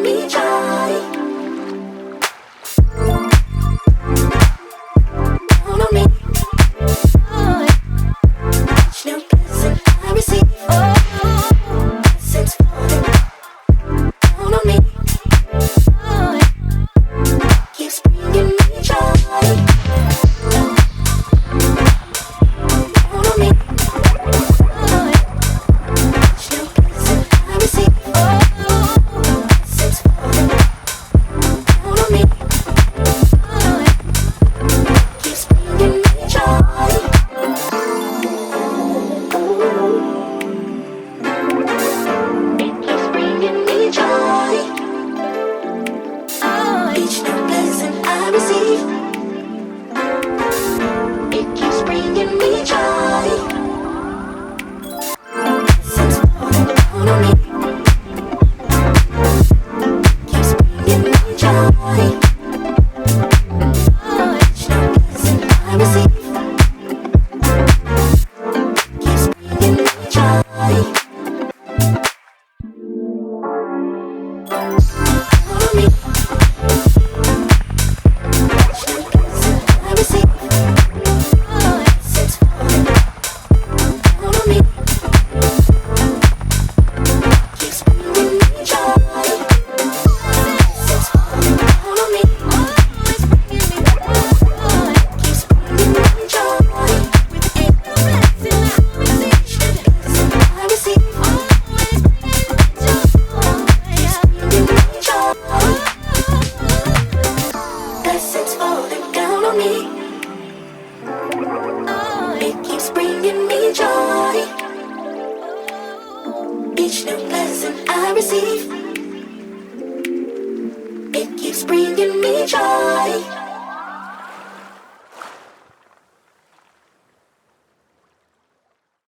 me joy. Count on me. Each new blessing I receive. Blessings falling. Count on me. Keeps bringing me joy. Count on me. Each new blessing I receive. Blessings falling. Count on me. Keeps bringing me joy. It keeps bringing me joy. Each new blessing I receive. It keeps bringing me joy. Blessings falling down on me. Keeps bringing me joy. Each new blessing I receive. Keeps bringing me joy. Count on me. Each new blessing I receive. Blessings falling. Count on me. Keeps bringing me joy. Blessings falling. Count on me. Keeps bringing me joy. Each new blessing I receive. Keeps bringing me joy. Blessings falling down on me. It keeps bringing me joy. Each new blessing I receive.